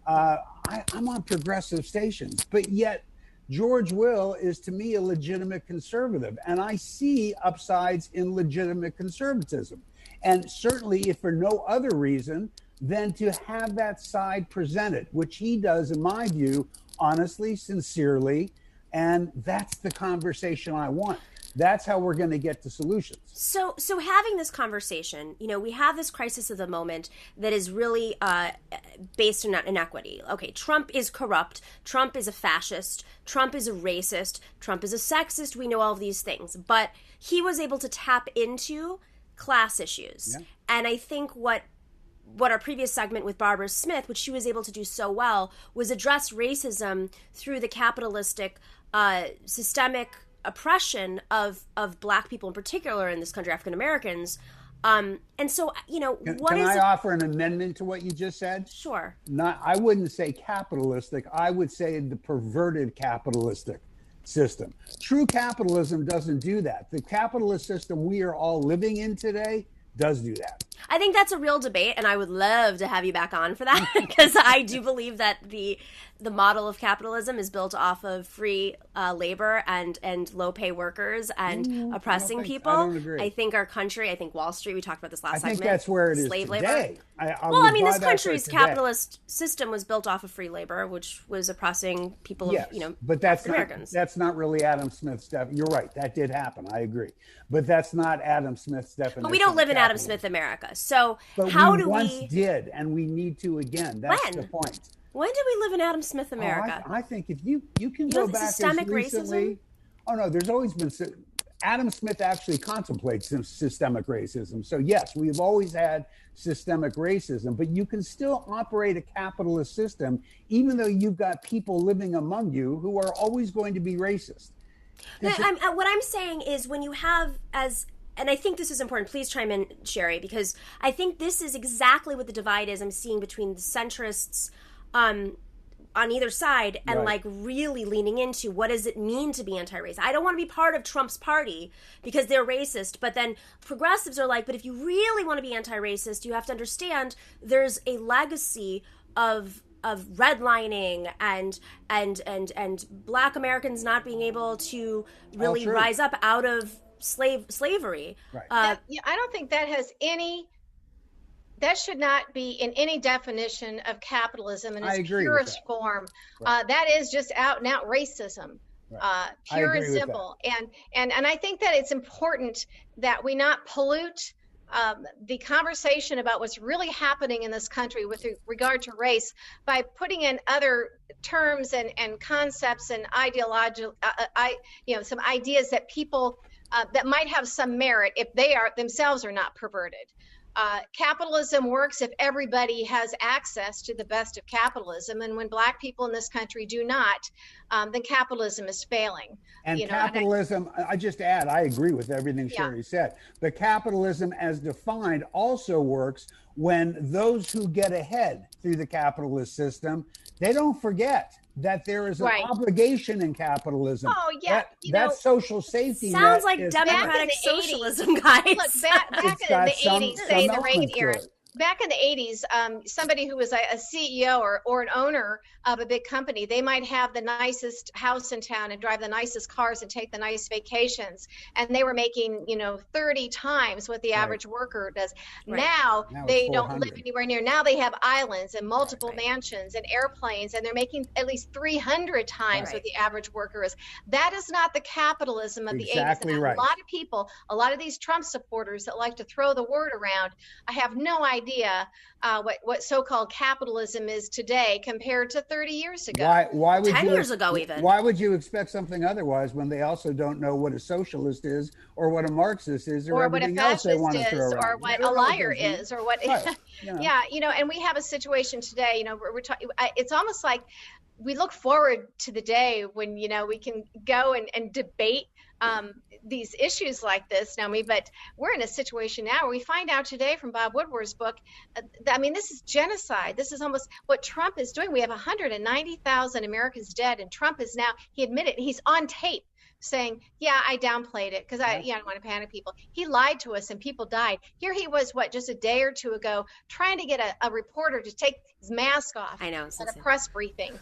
I'm on progressive stations, but yet George Will is to me a legitimate conservative. And I see upsides in legitimate conservatism. And certainly if for no other reason than to have that side presented, which he does, in my view, honestly, sincerely. And that's the conversation I want. That's how we're going to get to solutions. So having this conversation, we have this crisis of the moment that is really based on inequity. Okay, Trump is corrupt. Trump is a fascist. Trump is a racist. Trump is a sexist. We know all of these things. But he was able to tap into class issues. Yeah. And I think what our previous segment with Barbara Smith, which she was able to do so well, was address racism through the capitalistic, systemic oppression of Black people in particular in this country, African Americans. And so, can I offer an amendment to what you just said? Sure. I wouldn't say capitalistic. I would say the perverted capitalistic system. True capitalism doesn't do that. The capitalist system we are all living in today does do that. I think that's a real debate, and I would love to have you back on for that, because I do believe that the model of capitalism is built off of free labor and low-pay workers and oppressing people. I don't agree. I think our country, I think Wall Street, we talked about this last segment. I think that's where it is slave today. Labor. This country's capitalist system was built off of free labor, which was oppressing people yes, of, but that's Americans. That's not really Adam Smith's definition. You're right, that did happen. I agree, but that's not Adam Smith's definition. But we don't live in Adam Smith America, so but how we do once we? Did, and we need to again. That's the point. When did we live in Adam Smith America? I think if you can go back systemic as recently. Racism? Oh no, there's always been. Adam Smith actually contemplates some systemic racism. So yes, we've always had systemic racism, but you can still operate a capitalist system even though you've got people living among you who are always going to be racist. What I'm saying is when you have and I think this is important, please chime in, Cheri, because I think this is exactly what the divide is I'm seeing between the centrists on either side and like really leaning into what does it mean to be anti-racist. I don't want to be part of Trump's party because they're racist, but then progressives are like, but if you really want to be anti-racist, you have to understand there's a legacy of redlining and Black Americans not being able to really rise up out of slavery. Right. I don't think that should not be in any definition of capitalism in its purest form. Right. That is just out and out racism, pure and simple. And I think that it's important that we not pollute the conversation about what's really happening in this country with regard to race by putting in other terms and concepts and ideological, some ideas that people that might have some merit if they are themselves are not perverted. Capitalism works if everybody has access to the best of capitalism, and when Black people in this country do not, then capitalism is failing. And capitalism, I just add, I agree with everything Cheri said. The capitalism as defined also works when those who get ahead through the capitalist system, they don't forget that there is an obligation in capitalism. Oh, yeah. That social safety sounds like democratic socialism, guys. Look, back in the 80s, say the Reagan era. Back in the 80s, somebody who was a CEO or an owner of a big company, they might have the nicest house in town and drive the nicest cars and take the nice vacations. And they were making, 30 times what the average worker does. Right. Now they don't live anywhere near. Now they have islands and multiple mansions and airplanes, and they're making at least 300 times what the average worker is. That is not the capitalism of the 80s. And a lot of people, a lot of these Trump supporters that like to throw the word around, I have no idea what so-called capitalism is today compared to 30 years ago. Why would 10 years ago even. Why would you expect something otherwise when they also don't know what a socialist is or what a Marxist is or everything else they want to throw around? Or what a liar is or what and we have a situation today, we're talking, it's almost like we look forward to the day when we can go and debate these issues like this, Naomi, but we're in a situation now where we find out today from Bob Woodward's book, this is genocide. This is almost what Trump is doing. We have 190,000 Americans dead, and Trump is now, he admitted, he's on tape saying, I downplayed it because I don't want to panic people. He lied to us and people died. Here he was, just a day or two ago, trying to get a reporter to take his mask off at a press briefing.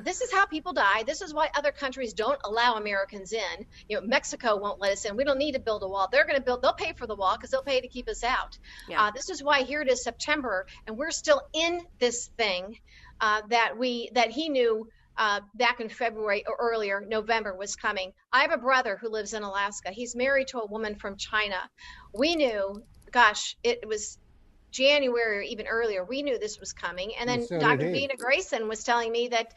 This is how people die. This is why other countries don't allow Americans in. Mexico won't let us in. We don't need to build a wall. They'll pay for the wall because they'll pay to keep us out. Yeah. This is why here it is September and we're still in this thing that he knew back in February or earlier, November was coming. I have a brother who lives in Alaska. He's married to a woman from China. We knew, it was January or even earlier, we knew this was coming. And then Dr. Dina Grayson was telling me that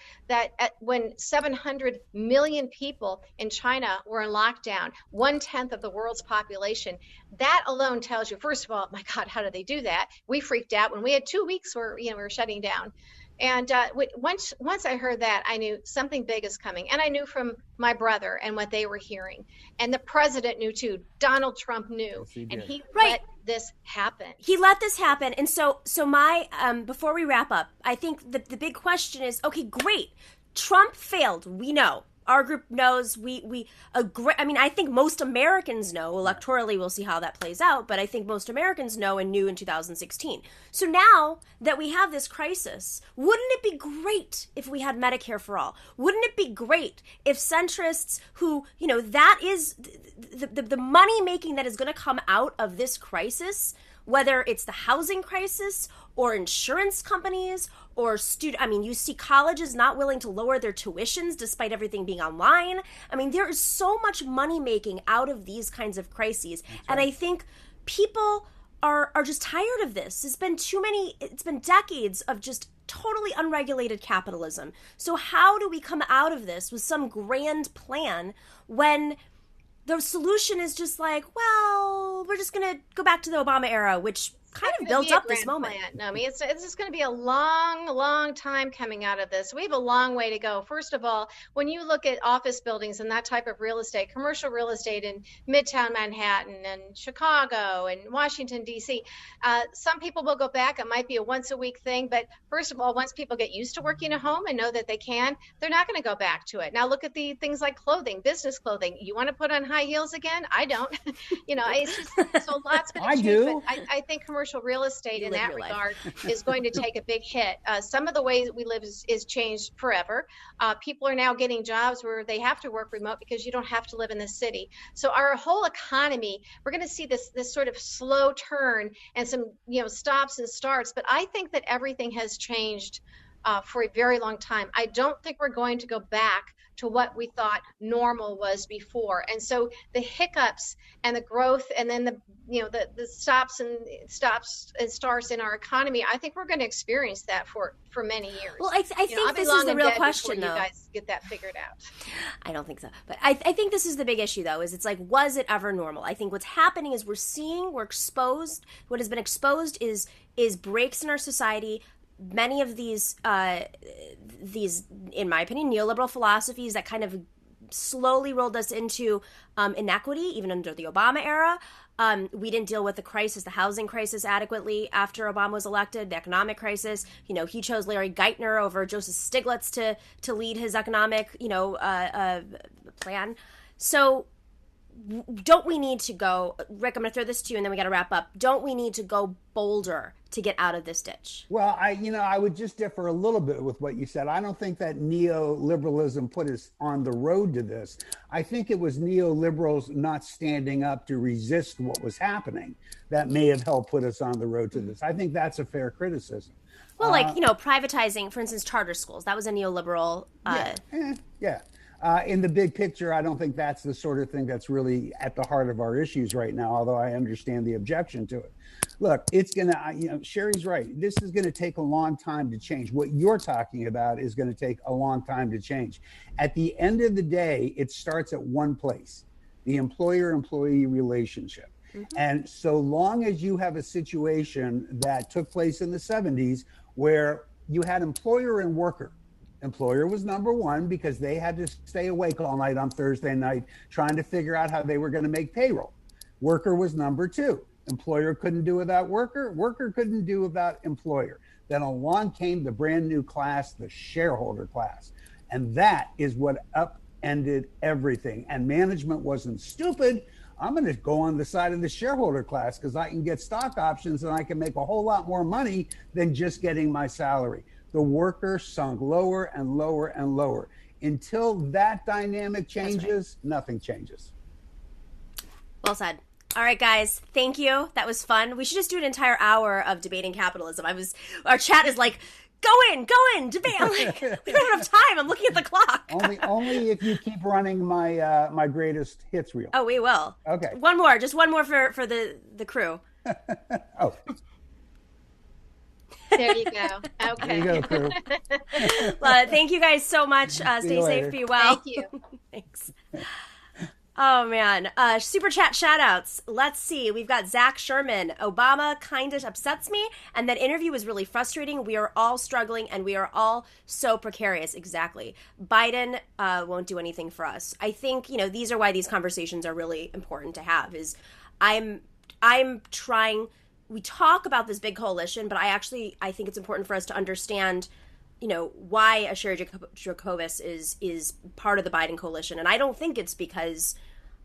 when 700 million people in China were in lockdown, 1/10 of the world's population, that alone tells you, first of all, my God, how did they do that? We freaked out when we had 2 weeks where we were shutting down. And once I heard that, I knew something big is coming. And I knew from my brother and what they were hearing. And the president knew too. Donald Trump knew. Yes, and he let this happen. He let this happen. And so my, before we wrap up, I think the big question is, okay, great. Trump failed. We know. our group knows. We agree. I mean, I think most Americans know. Electorally, we'll see how that plays out, but I think most Americans know and knew in 2016. So now that we have this crisis, wouldn't it be great if we had Medicare for all? Wouldn't it be great if centrists who, that is the money making that is going to come out of this crisis, whether it's the housing crisis or insurance companies or you see colleges not willing to lower their tuitions despite everything being online. I mean, there is so much money making out of these kinds of crises. That's right. And I think people are just tired of this. It's been decades of just totally unregulated capitalism. So how do we come out of this with some grand plan when the solution is just like, well, we're just going to go back to the Obama era, which kind of built up this moment. No, it's just going to be a long time coming out of this. We have a long way to go. First of all, when you look at office buildings and that type of real estate, commercial real estate in Midtown Manhattan and Chicago and Washington, D.C., some people will go back. It might be a once a week thing. But first of all, once people get used to working at home and know that they can, they're not going to go back to it. Now, look at the things like clothing, business clothing. You want to put on high heels again? I don't. It's just so lots going to change. But I think commercial real estate in that regard is going to take a big hit. Some of the ways that we live is changed forever. People are now getting jobs where they have to work remote because you don't have to live in the city. So our whole economy, we're going to see this sort of slow turn and some stops and starts. But I think that everything has changed for a very long time. I don't think we're going to go back to what we thought normal was before. And so the hiccups and the growth and then the stops and starts in our economy, I think we're going to experience that for many years. Well, I think this is the real question, though. You guys get that figured out. I don't think so. But I think this is the big issue, though, is it's like, was it ever normal? I think what's happening is we're exposed. What has been exposed is breaks in our society. Many of these, in my opinion, neoliberal philosophies that kind of slowly rolled us into inequity, even under the Obama era. We didn't deal with the housing crisis adequately after Obama was elected, the economic crisis. He chose Larry Geithner over Joseph Stiglitz to lead his economic, plan. So don't we need to go, Rick, I'm going to throw this to you and then we got to wrap up. Don't we need to go bolder to get out of this ditch? Well, I would just differ a little bit with what you said. I don't think that neoliberalism put us on the road to this. I think it was neoliberals not standing up to resist what was happening that may have helped put us on the road to this. I think that's a fair criticism. Well, privatizing, for instance, charter schools. That was a neoliberal. Yeah. In the big picture, I don't think that's the sort of thing that's really at the heart of our issues right now, although I understand the objection to it. Look, it's going to, Cheri's right. This is going to take a long time to change. What you're talking about is going to take a long time to change. At the end of the day, it starts at one place, the employer-employee relationship. Mm-hmm. And so long as you have a situation that took place in the 70s where you had employer and worker, employer was number one because they had to stay awake all night on Thursday night trying to figure out how they were going to make payroll. Worker was number two. Employer couldn't do without worker. Worker couldn't do without employer. Then along came the brand new class, the shareholder class. And that is what upended everything. And management wasn't stupid. I'm going to go on the side of the shareholder class because I can get stock options and I can make a whole lot more money than just getting my salary. The worker sunk lower and lower and lower. Until that dynamic changes, Nothing changes. Well said. All right, guys. Thank you. That was fun. We should just do an entire hour of debating capitalism. Our chat is like, go in, debate. I'm like, we don't have time. I'm looking at the clock. only if you keep running my my greatest hits reel. Oh, we will. Okay. One more for the crew. Oh. There you go. Okay. There you go, crew. Well, thank you guys so much. Stay safe, be well. Thank you. Thanks. Oh, man. Super chat shout-outs. Let's see. We've got Zach Sherman. Obama kind of upsets me, and that interview was really frustrating. We are all struggling, and we are all so precarious. Exactly. Biden won't do anything for us. I think, these are why these conversations are really important to have, is I'm trying... We talk about this big coalition, but I think it's important for us to understand why a Cheri Jacobus is part of the Biden coalition. And I don't think it's because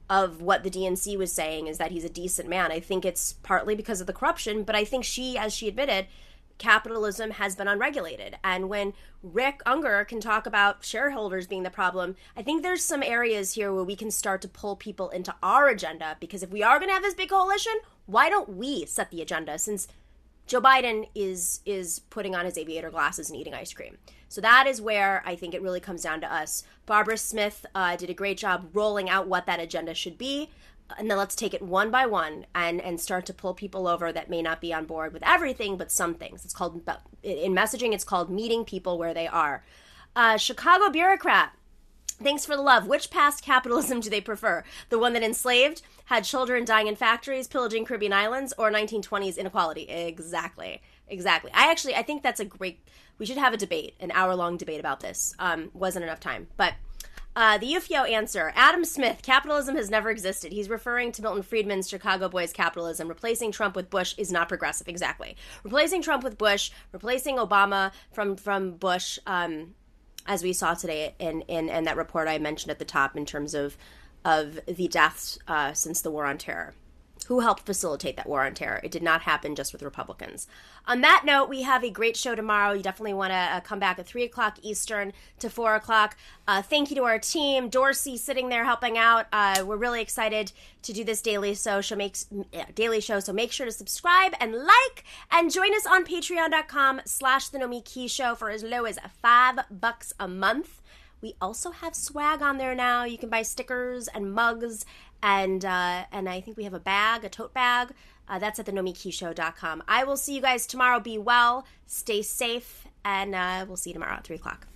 of what the DNC was saying is that he's a decent man. I think it's partly because of the corruption, but I think as she admitted, capitalism has been unregulated. And when Rick Ungar can talk about shareholders being the problem, I think there's some areas here where we can start to pull people into our agenda, because if we are going to have this big coalition, why don't we set the agenda, since Joe Biden is putting on his aviator glasses and eating ice cream. So that is where I think it really comes down to us. Barbara Smith did a great job rolling out what that agenda should be. And then let's take it one by one and start to pull people over that may not be on board with everything, but some things. It's called, in messaging, it's called meeting people where they are. Chicago bureaucrat. Thanks for the love. Which past capitalism do they prefer? The one that enslaved, had children dying in factories, pillaging Caribbean islands, or 1920s inequality? Exactly. I think that's we should have a debate, an hour-long debate about this. Wasn't enough time. But the UFO answer, Adam Smith, capitalism has never existed. He's referring to Milton Friedman's Chicago Boys capitalism. Replacing Trump with Bush is not progressive. Exactly. Replacing Trump with Bush, replacing Obama from Bush, as we saw today in that report I mentioned at the top in terms of the deaths since the War on Terror. Who helped facilitate that war on terror? It did not happen just with Republicans. On that note, we have a great show tomorrow. You definitely want to come back at 3 o'clock Eastern to 4 o'clock. Thank you to our team. Dorsey sitting there helping out. We're really excited to do this daily show. So make sure to subscribe and like, and join us on patreon.com/The Nomi Key Show for as low as $5 a month. We also have swag on there now. You can buy stickers and mugs, and I think we have a tote bag. That's at thenomikeyshow.com. I will see you guys tomorrow. Be well, stay safe, and we'll see you tomorrow at 3 o'clock.